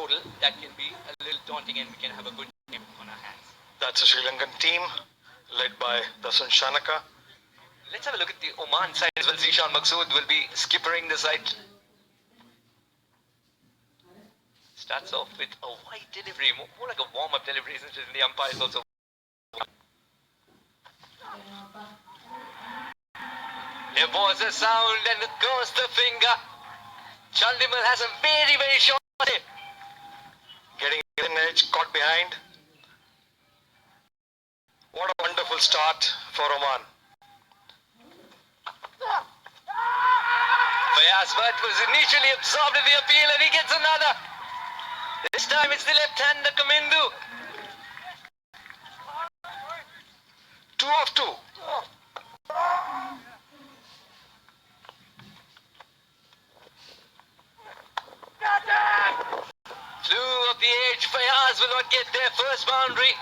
total, that can be a little daunting and we can have a good game on our hands. That's a Sri Lankan team led by Dasun Shanaka. Let's have a look at the Oman side as well. Zishan Maqsood will be skippering the side. Starts off with a wide delivery, more like a warm-up delivery, isn't it? And the umpire is also. There was a sound and it goes the finger. Chandimal has a very, very short hit. Getting in edge, caught behind. What a wonderful start for Oman. Fayaz Bhatt was initially absorbed in the appeal and he gets another. This time it's the left-hander Kamindu. 2 of 2. Flew of the edge. Fayaz will not get their first boundary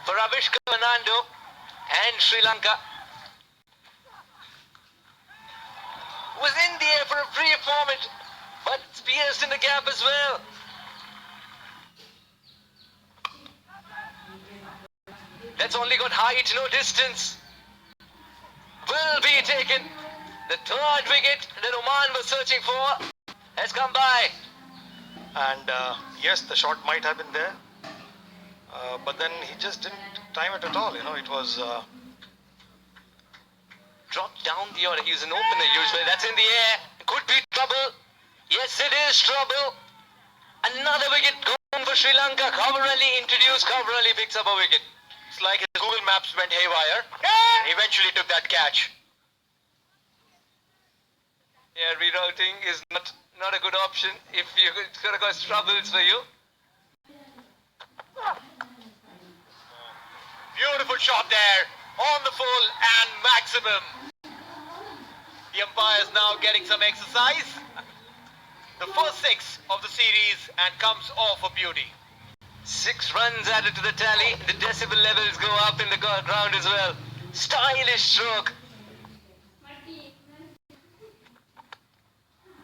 for Avishka Fernando and Sri Lanka. Was in the air for a brief moment, but it's pierced in the gap as well. That's only got height, no distance. Will be taken. The third wicket that Oman was searching for has come by. And yes, the shot might have been there. But then he just didn't time it at all. You know, it was... dropped down the order. He's an opener usually. That's in the air. Could be trouble. Yes, it is trouble. Another wicket gone for Sri Lanka. Kavaralli introduced. Kavaralli picks up a wicket. It's like his Google Maps went haywire. He eventually took that catch. Yeah, rerouting is not a good option if you're going to cause troubles for you. Beautiful shot there. On the full and maximum. The umpire is now getting some exercise. The first 6 of the series and comes off a beauty. 6 runs added to the tally. The decibel levels go up in the ground as well. Stylish stroke.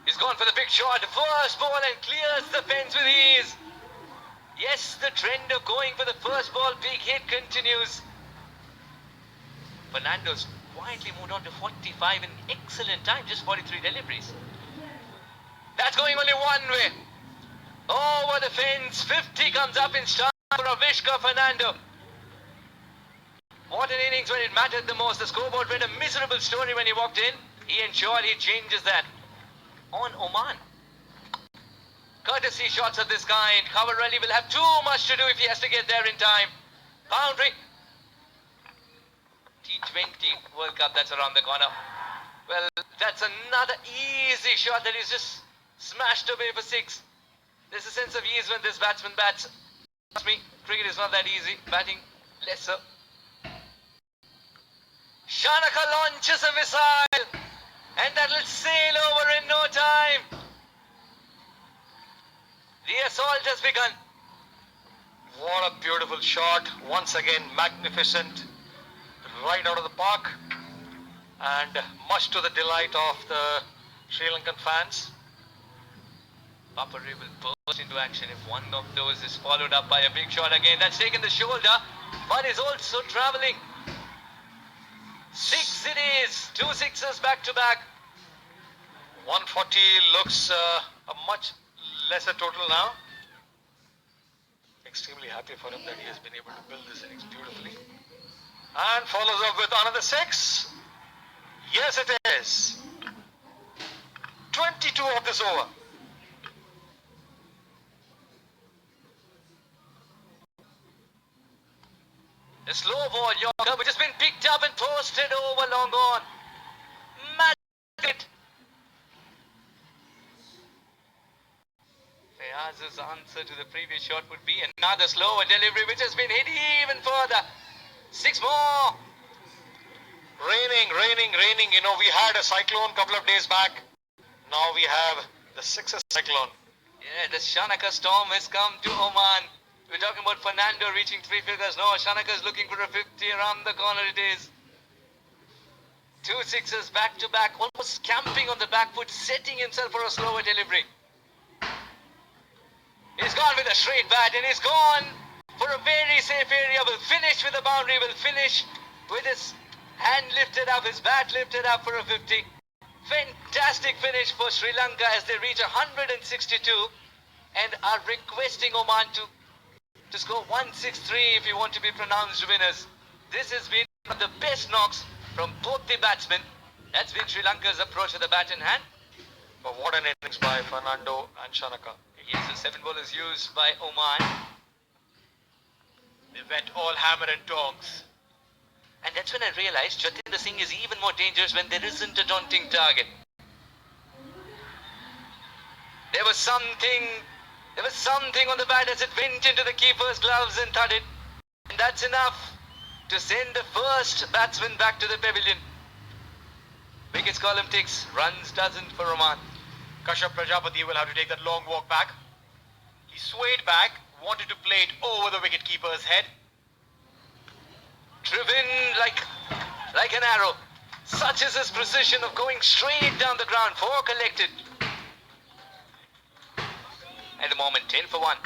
He's gone for the big shot. First ball and clears the fence with ease. Yes, the trend of going for the first ball big hit continues. Fernando's quietly moved on to 45 in excellent time. Just 43 deliveries. That's going only one way. Over the fence, 50 comes up in start for Avishka Fernando. What an innings when it mattered the most. The scoreboard read a miserable story when he walked in. He ensured he changes that. On Oman. Courtesy shots of this kind. Kavaralli will have too much to do if he has to get there in time. Boundary. T20 World Cup, that's around the corner. Well, that's another easy shot that he's just smashed away for 6. There's a sense of ease when this batsman bats. Trust me, cricket is not that easy. Batting, lesser. Shanaka launches a missile. And that'll sail over in no time. The assault has begun. What a beautiful shot. Once again, magnificent. Right out of the park. And much to the delight of the Sri Lankan fans. Papare will burst into action if one of those is followed up by a big shot again. That's taken the shoulder, but is also travelling. 6 it is. 2 sixes back to back. 140 looks a much lesser total now. Extremely happy for him that he has been able to build this innings beautifully. And follows up with another 6. Yes, it is. 22 of this over. The slow ball Yorker, which has been picked up and posted over long on. Magic. Fayaz's answer to the previous shot would be another slower delivery, which has been hit even further. 6 more. Raining. You know, we had a cyclone a couple of days back. Now we have the 6th cyclone. Yeah, the Shanaka storm has come to Oman. We're talking about Fernando reaching 3 figures. No, Shanaka is looking for a 50. Around the corner it is. 2 sixes back to back. Almost camping on the back foot, setting himself for a slower delivery. He's gone with a straight bat and he's gone for a very safe area. Will finish with a boundary. Will finish with his hand lifted up, his bat lifted up for a 50. Fantastic finish for Sri Lanka as they reach 162 and are requesting Oman to score 163 if you want to be pronounced winners. This has been one of the best knocks from both the batsmen. That's been Sri Lanka's approach with the bat in hand. But what an innings by Fernando and Shanaka. Yes, the 7 bowlers used by Oman. They went all hammer and tongs. And that's when I realized Jatinder Singh is even more dangerous when there isn't a daunting target. There was something on the bat as it went into the keeper's gloves and thudded. And that's enough to send the first batsman back to the pavilion. Wickets column ticks, runs doesn't for Oman. Kashyap Prajapati will have to take that long walk back. He swayed back, wanted to play it over the wicketkeeper's head. Driven like an arrow. Such is his precision of going straight down the ground. 4 collected. At the moment, 10 for 1.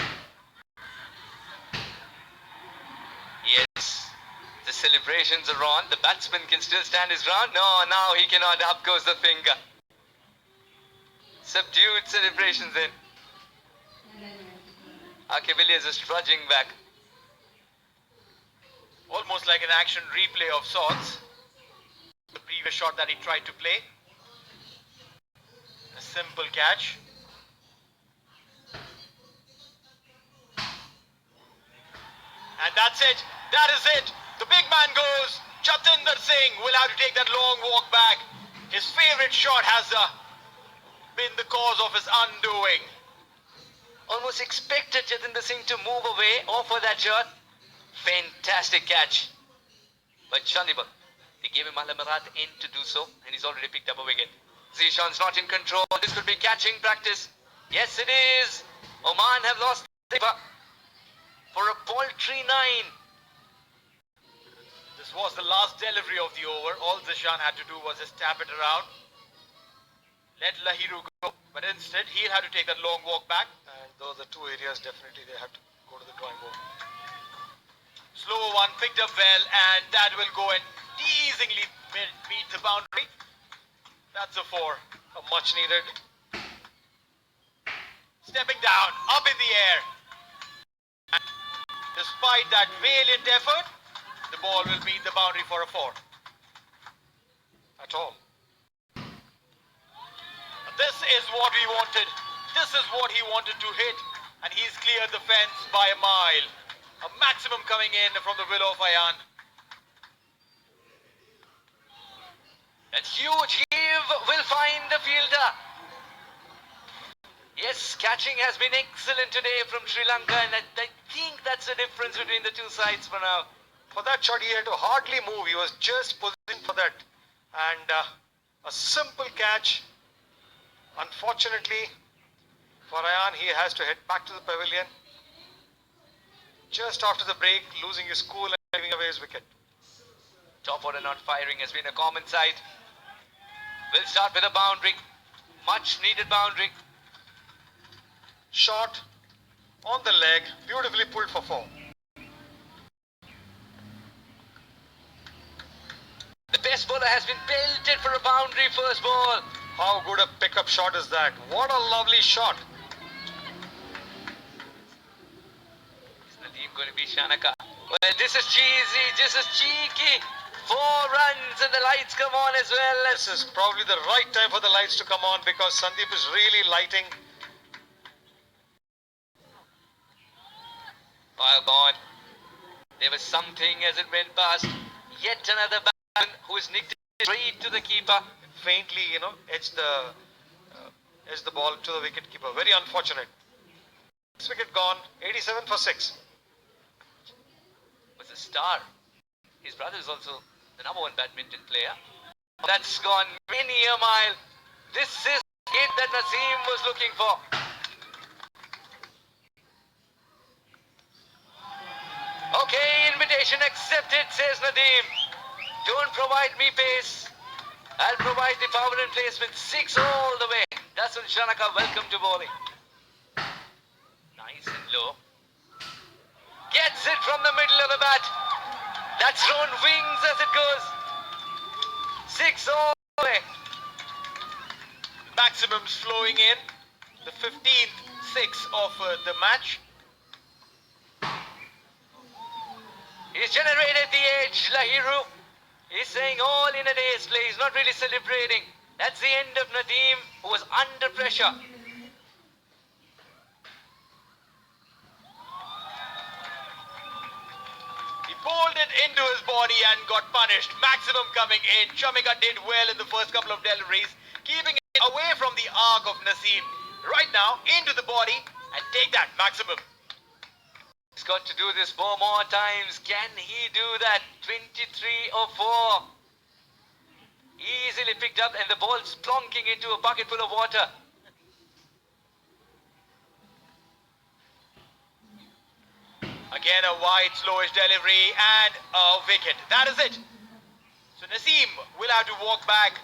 Yes, the celebrations are on. The batsman can still stand his ground. No, now he cannot. Up goes the finger. Subdued celebrations then. Villiers is trudging back. Almost like an action replay of sorts. The previous shot that he tried to play. A simple catch. And that's it. That is it. The big man goes. Jatinder Singh will have to take that long walk back. His favourite shot has been the cause of his undoing. Almost expected Jatinder Singh to move away, offer that shot. Fantastic catch. But Shanibal, they gave him Alamarat in to do so, and he's already picked up a wicket. Zishan's not in control. This could be catching practice. Yes, it is. Oman have lost the for a paltry 9. This was the last delivery of the over. All Zishan had to do was just tap it around. Let Lahiru go. But instead, he'll have to take that long walk back. And those are 2 areas definitely they have to go to the drawing board. Slower one, picked up well, and that will go and teasingly meet the boundary. That's a 4. A much needed. Stepping down, up in the air. And despite that valiant effort, the ball will meet the boundary for a 4. At all. This is what we wanted. This is what he wanted to hit. And he's cleared the fence by a mile. A maximum coming in from the willow of Ayan. That huge heave will find the fielder. Yes, catching has been excellent today from Sri Lanka, and I think that's the difference between the 2 sides for now. For that shot, he had to hardly move. He was just positioned for that. And a simple catch. Unfortunately, for Ayan, he has to head back to the pavilion. Just after the break, losing his cool and giving away his wicket. Top order not firing has been a common sight. We'll start with a boundary. Much needed boundary. Shot on the leg, beautifully pulled for 4. The best bowler has been belted for a boundary first ball. How good a pickup shot is that? What a lovely shot. Is Nadeem going to be Shanaka? Well, this is cheesy, this is cheeky. 4 runs and the lights come on as well. This is probably the right time for the lights to come on because Sandeep is really lighting. Well gone. There was something as it went past. Yet another batsman who is nicked straight to the keeper. Faintly, edged the ball to the wicket keeper. Very unfortunate. This wicket gone. 87 for 6. Was a star. His brother is also the #1 badminton player. That's gone many a mile. This is the hit that Naseem was looking for. Okay, invitation accepted, says Nadeem. Don't provide me pace. I'll provide the power and placement. 6 all the way. That's when Shanaka welcome to bowling. Nice Low. Gets it from the middle of the bat. That's thrown wings as it goes. 6 all the way. Maximum's flowing in. The 15th six of the match. He's generated the edge, Lahiru. He's saying all in a day's play. He's not really celebrating. That's the end of Nadeem, who was under pressure. He bowled it into his body and got punished. Maximum coming in. Shamika did well in the first couple of deliveries, keeping it away from the arc of Naseem. Right now, into the body, and take that, Maximum. He's got to do this 4 more times. Can he do that? 23 or 4. Easily picked up and the ball's plonking into a bucket full of water. Again a wide, slowish delivery and a wicket. That is it. So Naseem will have to walk back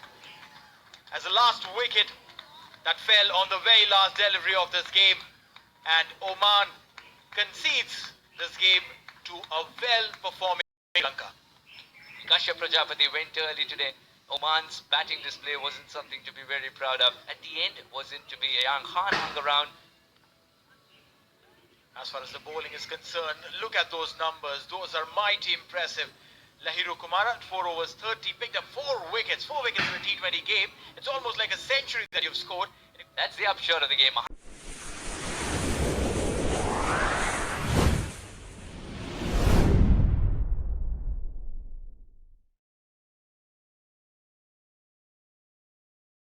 as the last wicket that fell on the very last delivery of this game. And Oman concedes this game to a well-performing Sri Lanka. Kashyap Prajapati went early today. Oman's batting display wasn't something to be very proud of. At the end, wasn't to be. Young Khan hung around. As far as the bowling is concerned, look at those numbers. Those are mighty impressive. Lahiru Kumara at 4 overs 30 picked up 4 wickets. 4 wickets in a T20 game. It's almost like a century that you've scored. That's the upshot of the game.